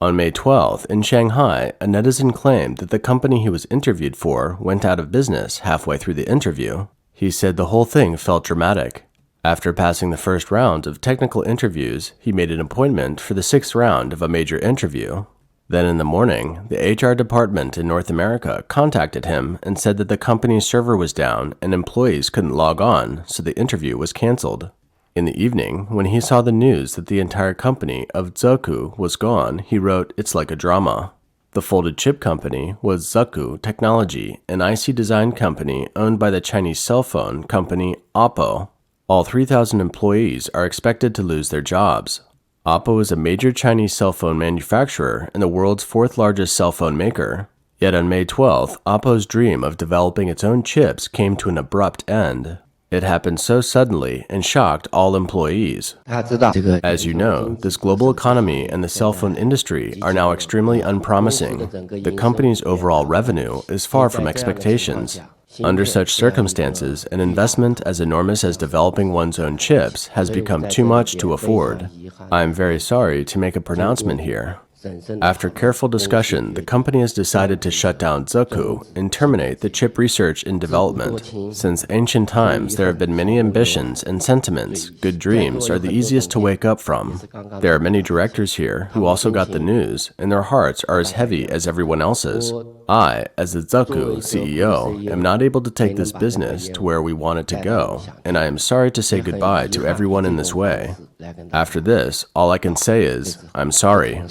On May 12th, in Shanghai, a netizen claimed that the company he was interviewed for went out of business halfway through the interview. He said the whole thing felt dramatic. After passing the first round of technical interviews, he made an appointment for the 6th round of a major interview. Then in the morning, the HR department in North America contacted him and said that the company's server was down and employees couldn't log on, so the interview was canceled. In the evening, when he saw the news that the entire company of Zeku was gone, he wrote, "It's like a drama." The folded chip company was Zeku Technology, an IC design company owned by the Chinese cell phone company OPPO. All 3,000 employees are expected to lose their jobs. OPPO is a major Chinese cell phone manufacturer and the world's 4th largest cell phone maker. Yet on May 12th, OPPO's dream of developing its own chips came to an abrupt end. It happened so suddenly and shocked all employees. As you know, this global economy and the cell phone industry are now extremely unpromising. The company's overall revenue is far from expectations. Under such circumstances, an investment as enormous as developing one's own chips has become too much to afford. I am very sorry to make a pronouncement here. After careful discussion, the company has decided to shut down Zeku and terminate the chip research and development. Since ancient times, there have been many ambitions and sentiments. Good dreams are the easiest to wake up from. There are many directors here who also got the news, and their hearts are as heavy as everyone else's. I, as the Zeku CEO, am not able to take this business to where we want it to go, and I am sorry to say goodbye to everyone in this way. After this, all I can say is, I'm sorry.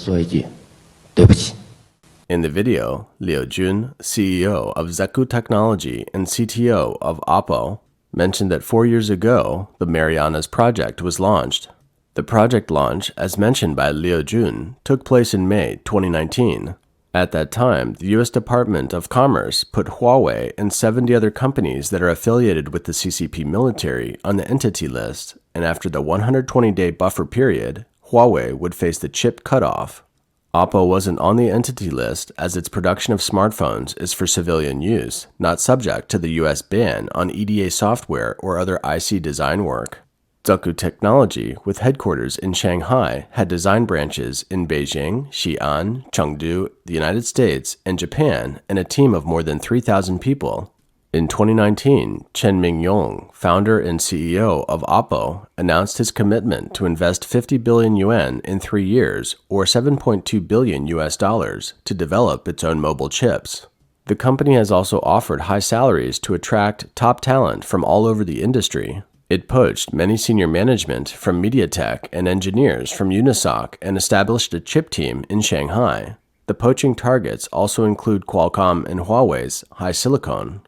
In the video, Liu Jun, CEO of Zeku Technology and CTO of OPPO, mentioned that 4 years ago, the Marianas project was launched. The project launch, as mentioned by Liu Jun, took place in May 2019. At that time, the U.S. Department of Commerce put Huawei and 70 other companies that are affiliated with the CCP military on the entity list, and after the 120-day buffer period, Huawei would face the chip cutoff. OPPO wasn't on the entity list as its production of smartphones is for civilian use, not subject to the U.S. ban on EDA software or other IC design work. Zeku Technology, with headquarters in Shanghai, had design branches in Beijing, Xi'an, Chengdu, the United States, and Japan, and a team of more than 3,000 people. In 2019, Chen Mingyong, founder and CEO of OPPO, announced his commitment to invest 50 billion yuan in 3 years, or $7.2 billion to develop its own mobile chips. The company has also offered high salaries to attract top talent from all over the industry. It poached many senior management from MediaTek and engineers from Unisoc and established a chip team in Shanghai. The poaching targets also include Qualcomm and Huawei's HiSilicon.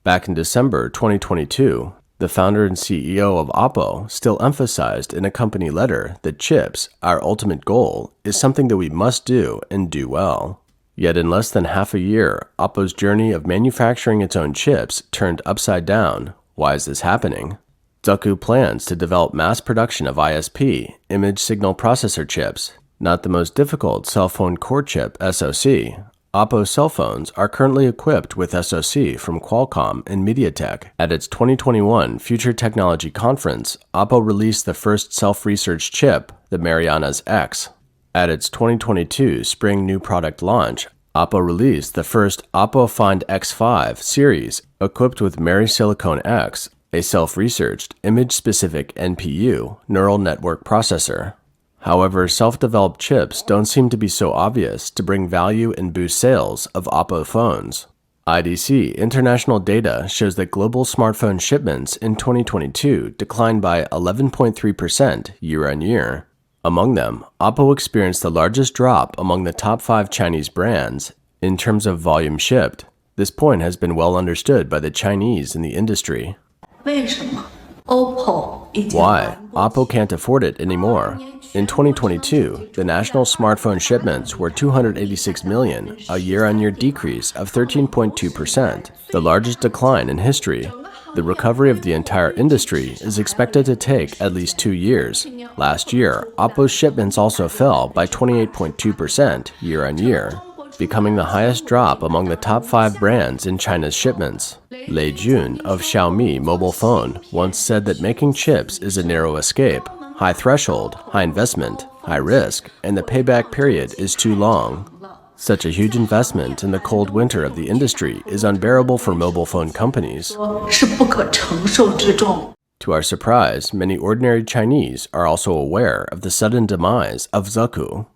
Back in December 2022, the founder and CEO of OPPO still emphasized in a company letter that chips, our ultimate goal, is something that we must do and do well. Yet in less than half a year, OPPO's journey of manufacturing its own chips turned upside down. Why is this happening? Zeku plans to develop mass production of ISP, image signal processor chips, not the most difficult cell phone core chip SoC. OPPO cell phones are currently equipped with SoC from Qualcomm and MediaTek. At its 2021 Future Technology Conference, OPPO released the first self-research chip, the Marianas X. At its 2022 Spring New Product launch, OPPO released the first OPPO Find X5 series, equipped with MariSilicon X, a self-researched, image-specific NPU, neural network processor. However, self-developed chips don't seem to be so obvious to bring value and boost sales of OPPO phones. IDC international data shows that global smartphone shipments in 2022 declined by 11.3% year-on-year. Among them, OPPO experienced the largest drop among the top 5 Chinese brands in terms of volume shipped. This point has been well understood by the Chinese in the industry. Why? OPPO can't afford it anymore. In 2022, the national smartphone shipments were 286 million, a year-on-year decrease of 13.2%, the largest decline in history. The recovery of the entire industry is expected to take at least 2 years. Last year, OPPO's shipments also fell by 28.2% year-on-year, becoming the highest drop among the top 5 brands in China's shipments. Lei Jun of Xiaomi mobile phone once said that making chips is a narrow escape, high threshold, high investment, high risk, and the payback period is too long. Such a huge investment in the cold winter of the industry is unbearable for mobile phone companies. To our surprise, many ordinary Chinese are also aware of the sudden demise of Zeku.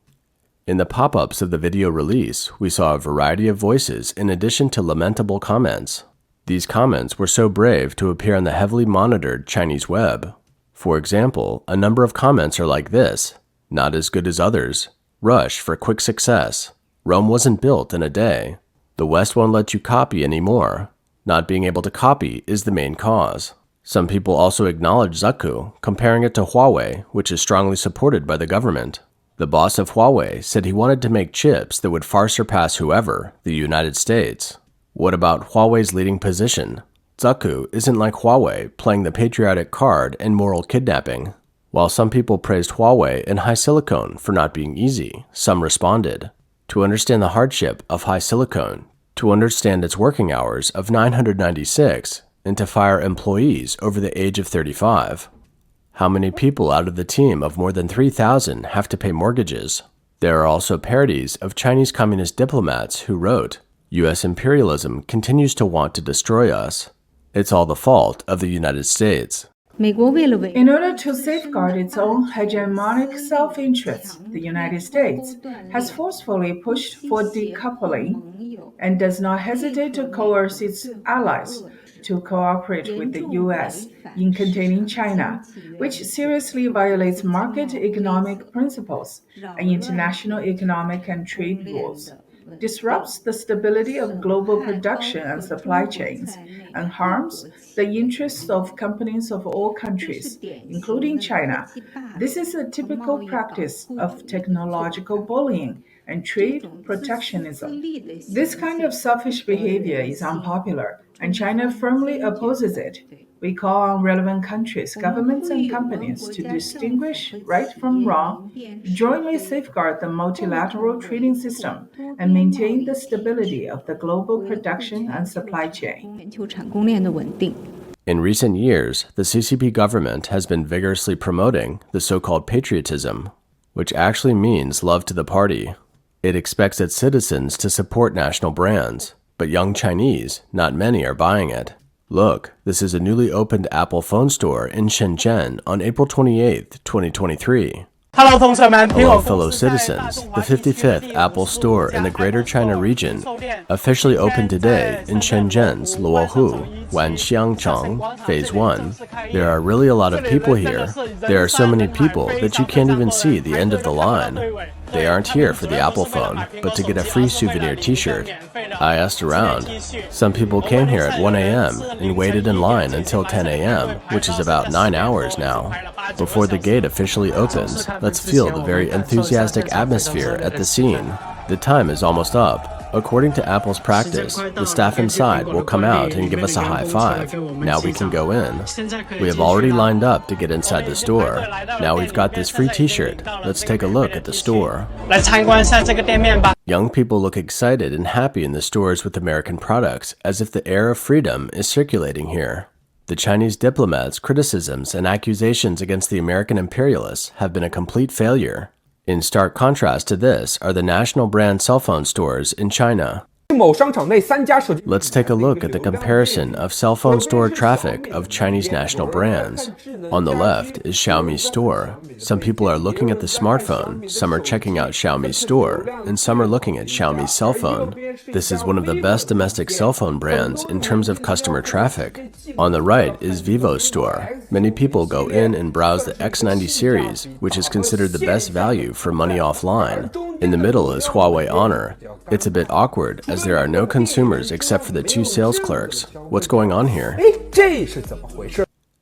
In the pop-ups of the video release, we saw a variety of voices in addition to lamentable comments. These comments were so brave to appear on the heavily monitored Chinese web. For example, a number of comments are like this: not as good as others, rush for quick success, Rome wasn't built in a day, the West won't let you copy anymore, not being able to copy is the main cause. Some people also acknowledge Zeku, comparing it to Huawei, which is strongly supported by the government. The boss of Huawei said he wanted to make chips that would far surpass whoever, the United States. What about Huawei's leading position? Zeku isn't like Huawei, playing the patriotic card and moral kidnapping. While some people praised Huawei and HiSilicon for not being easy, some responded. To understand the hardship of HiSilicon, to understand its working hours of 996, and to fire employees over the age of 35. How many people out of the team of more than 3,000 have to pay mortgages? There are also parodies of Chinese communist diplomats who wrote, "U.S. imperialism continues to want to destroy us. It's all the fault of the United States." In order to safeguard its own hegemonic self-interests, the United States has forcefully pushed for decoupling and does not hesitate to coerce its allies to cooperate with the U.S. in containing China, which seriously violates market economic principles and international economic and trade rules, disrupts the stability of global production and supply chains, and harms the interests of companies of all countries, including China. This is a typical practice of technological bullying and trade protectionism. This kind of selfish behavior is unpopular, and China firmly opposes it. We call on relevant countries, governments, and companies to distinguish right from wrong, jointly safeguard the multilateral trading system, and maintain the stability of the global production and supply chain. In recent years, the CCP government has been vigorously promoting the so-called patriotism, which actually means love to the party. It expects its citizens to support national brands, but young Chinese, not many, are buying it. Look, this is a newly opened Apple phone store in Shenzhen on April 28, 2023. Hello, fellow citizens. The 55th Apple Store in the Greater China region officially opened today in Shenzhen's Luohu, Wanxiangcheng, Phase 1. There are really a lot of people here. There are so many people that you can't even see the end of the line. They aren't here for the Apple phone, but to get a free souvenir t-shirt. I asked around. Some people came here at 1 a.m. and waited in line until 10 a.m., which is about 9 hours now. Before the gate officially opens, let's feel the very enthusiastic atmosphere at the scene. The time is almost up. According to Apple's practice, the staff inside will come out and give us a high five. Now we can go in. We have already lined up to get inside the store. Now we've got this free t-shirt. Let's take a look at the store. Young people look excited and happy in the stores with American products, as if the air of freedom is circulating here. The Chinese diplomats' criticisms and accusations against the American imperialists have been a complete failure. In stark contrast to this are the national brand cell phone stores in China. Let's take a look at the comparison of cell phone store traffic of Chinese national brands. On the left is Xiaomi's store. Some people are looking at the smartphone, some are checking out Xiaomi's store, and some are looking at Xiaomi's cell phone. This is one of the best domestic cell phone brands in terms of customer traffic. On the right is Vivo's store. Many people go in and browse the X90 series, which is considered the best value for money offline. In the middle is Huawei Honor. It's a bit awkward as there are no consumers except for the two sales clerks. What's going on here?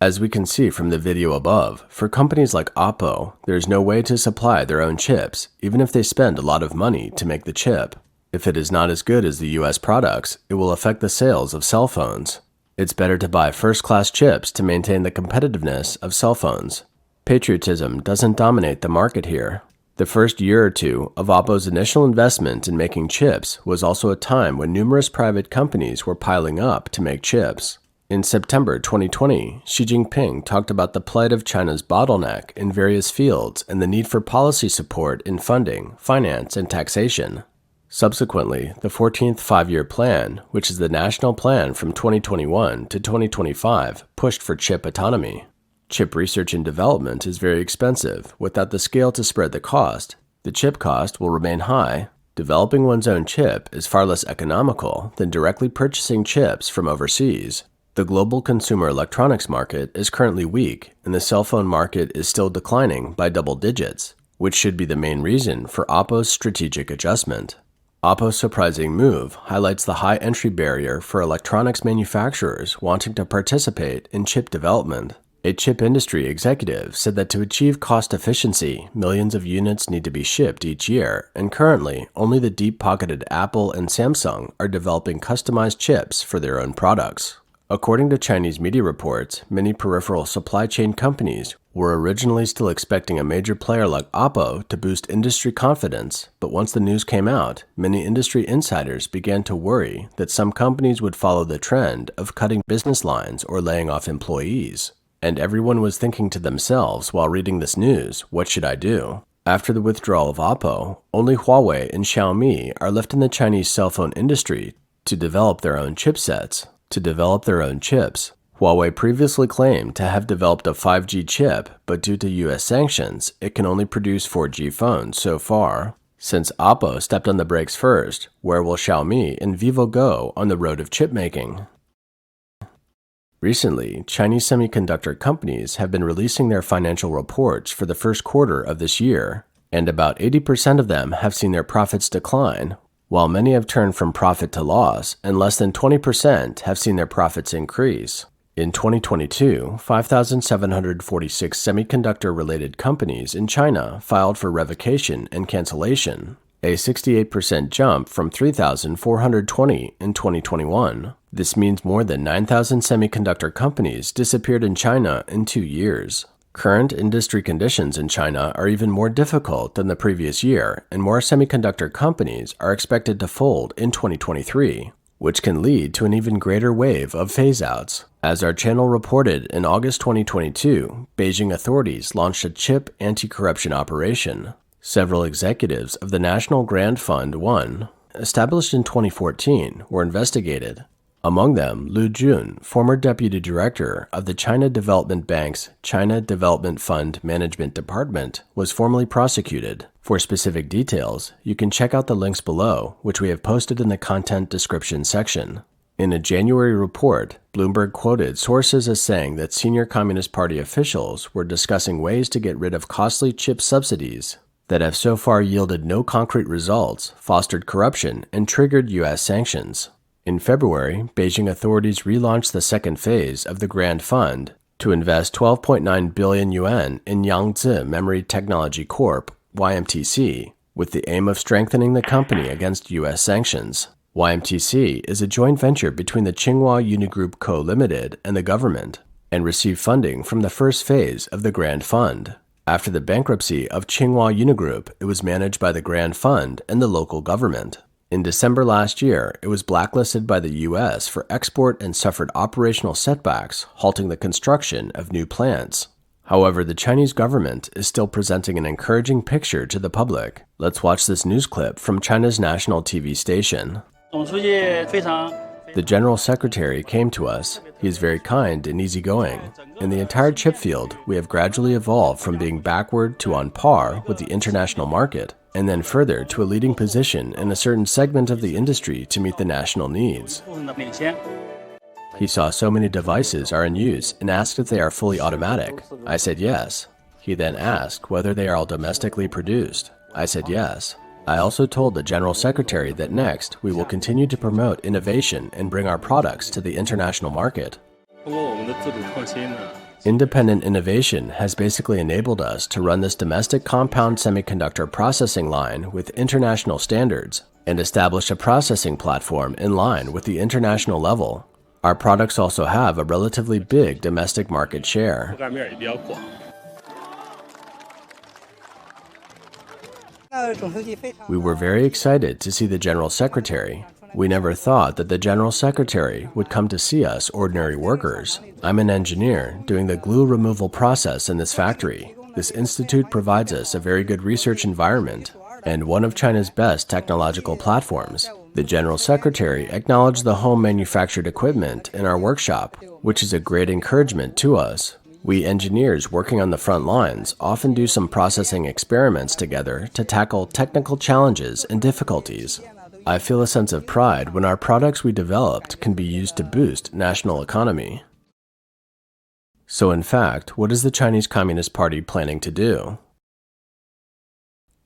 As we can see from the video above, for companies like OPPO, there is no way to supply their own chips, even if they spend a lot of money to make the chip. If it is not as good as the US products, it will affect the sales of cell phones. It's better to buy first-class chips to maintain the competitiveness of cell phones. Patriotism doesn't dominate the market here. The first year or two of OPPO's initial investment in making chips was also a time when numerous private companies were piling up to make chips. In September 2020, Xi Jinping talked about the plight of China's bottleneck in various fields and the need for policy support in funding, finance, and taxation. Subsequently, the 14th Five-Year Plan, which is the national plan from 2021 to 2025, pushed for chip autonomy. Chip research and development is very expensive. Without the scale to spread the cost, the chip cost will remain high. Developing one's own chip is far less economical than directly purchasing chips from overseas. The global consumer electronics market is currently weak, and the cell phone market is still declining by double digits, which should be the main reason for OPPO's strategic adjustment. OPPO's surprising move highlights the high entry barrier for electronics manufacturers wanting to participate in chip development. A chip industry executive said that to achieve cost efficiency, millions of units need to be shipped each year, and currently, only the deep-pocketed Apple and Samsung are developing customized chips for their own products. According to Chinese media reports, many peripheral supply chain companies were originally still expecting a major player like OPPO to boost industry confidence, but once the news came out, many industry insiders began to worry that some companies would follow the trend of cutting business lines or laying off employees. And everyone was thinking to themselves while reading this news, what should I do? After the withdrawal of OPPO, only Huawei and Xiaomi are left in the Chinese cell phone industry to develop their own chipsets. Huawei previously claimed to have developed a 5G chip, but due to US sanctions, it can only produce 4G phones so far. Since OPPO stepped on the brakes first, where will Xiaomi and Vivo go on the road of chip making? Recently, Chinese semiconductor companies have been releasing their financial reports for the first quarter of this year, and about 80% of them have seen their profits decline, while many have turned from profit to loss, and less than 20% have seen their profits increase. In 2022, 5,746 semiconductor-related companies in China filed for revocation and cancellation, a 68% jump from 3,420 in 2021. This means more than 9,000 semiconductor companies disappeared in China in 2 years. Current industry conditions in China are even more difficult than the previous year, and more semiconductor companies are expected to fold in 2023, which can lead to an even greater wave of phase-outs. As our channel reported in August 2022, Beijing authorities launched a chip anti-corruption operation. Several executives of the National Grand Fund 1, established in 2014, were investigated. Among them, Lu Jun, former deputy director of the China Development Bank's China Development Fund Management Department, was formally prosecuted. For specific details, you can check out the links below, which we have posted in the content description section. In a January report, Bloomberg quoted sources as saying that senior Communist Party officials were discussing ways to get rid of costly chip subsidies that have so far yielded no concrete results, fostered corruption, and triggered U.S. sanctions. In February, Beijing authorities relaunched the second phase of the Grand Fund to invest 12.9 billion yuan in Yangtze Memory Technology Corp., YMTC, with the aim of strengthening the company against U.S. sanctions. YMTC is a joint venture between the Tsinghua Unigroup Co., Limited and the government, and received funding from the first phase of the Grand Fund. After the bankruptcy of Tsinghua Unigroup, it was managed by the Grand Fund and the local government. In December last year, it was blacklisted by the U.S. for export and suffered operational setbacks, halting the construction of new plants. However, the Chinese government is still presenting an encouraging picture to the public. Let's watch this news clip from China's national TV station. The General Secretary came to us. He is very kind and easygoing. In the entire chip field, we have gradually evolved from being backward to on par with the international market, and then further to a leading position in a certain segment of the industry to meet the national needs. He saw so many devices are in use and asked if they are fully automatic. I said yes. He then asked whether they are all domestically produced. I said yes. I also told the General Secretary that next, we will continue to promote innovation and bring our products to the international market. Independent innovation has basically enabled us to run this domestic compound semiconductor processing line with international standards and establish a processing platform in line with the international level. Our products also have a relatively big domestic market share. We were very excited to see the General Secretary. We never thought that the General Secretary would come to see us ordinary workers. I'm an engineer doing the glue removal process in this factory. This institute provides us a very good research environment and one of China's best technological platforms. The General Secretary acknowledged the home manufactured equipment in our workshop, which is a great encouragement to us. We engineers working on the front lines often do some processing experiments together to tackle technical challenges and difficulties. I feel a sense of pride when our products we developed can be used to boost national economy. So in fact, what is the Chinese Communist Party planning to do?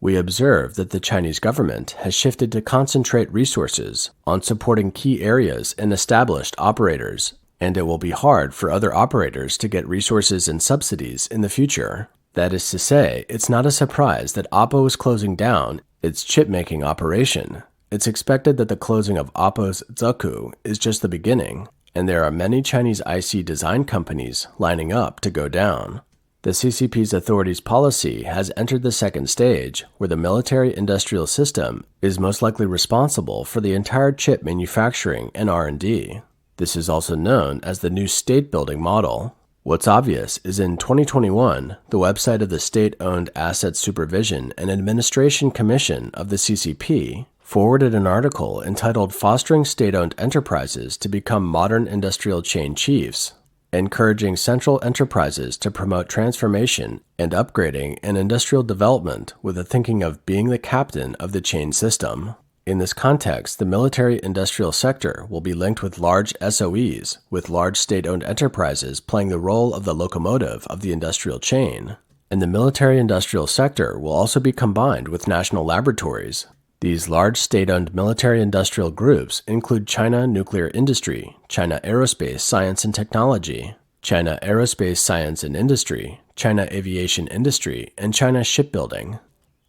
We observe that the Chinese government has shifted to concentrate resources on supporting key areas and established operators, and it will be hard for other operators to get resources and subsidies in the future. That is to say, it's not a surprise that OPPO is closing down its chip-making operation. It's expected that the closing of OPPO's Zeku is just the beginning, and there are many Chinese IC design companies lining up to go down. The CCP's authorities' policy has entered the second stage, where the military-industrial system is most likely responsible for the entire chip manufacturing and R&D. This is also known as the new state-building model. What's obvious is in 2021, the website of the State-Owned Asset Supervision and Administration Commission of the CCP forwarded an article entitled Fostering State-Owned Enterprises to Become Modern Industrial Chain Chiefs, encouraging central enterprises to promote transformation and upgrading and industrial development with the thinking of being the captain of the chain system. In this context, the military-industrial sector will be linked with large SOEs, with large state-owned enterprises playing the role of the locomotive of the industrial chain. And the military-industrial sector will also be combined with national laboratories. These large state-owned military-industrial groups include China Nuclear Industry, China Aerospace Science and Technology, China Aerospace Science and Industry, China Aviation Industry, and China Shipbuilding.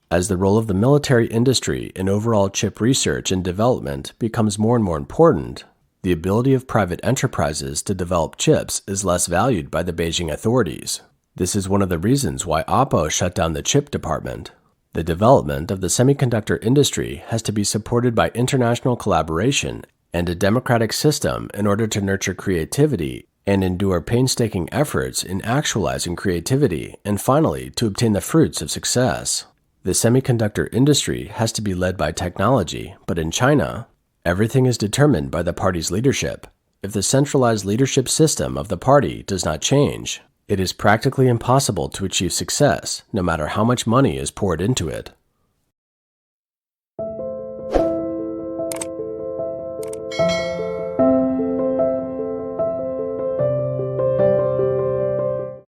As the role of the military industry in overall chip research and development becomes more and more important, the ability of private enterprises to develop chips is less valued by the Beijing authorities. This is one of the reasons why OPPO shut down the chip department. The development of the semiconductor industry has to be supported by international collaboration and a democratic system in order to nurture creativity and endure painstaking efforts in actualizing creativity and finally to obtain the fruits of success. The semiconductor industry has to be led by technology, but in China, everything is determined by the party's leadership. If the centralized leadership system of the party does not change, it is practically impossible to achieve success, no matter how much money is poured into it.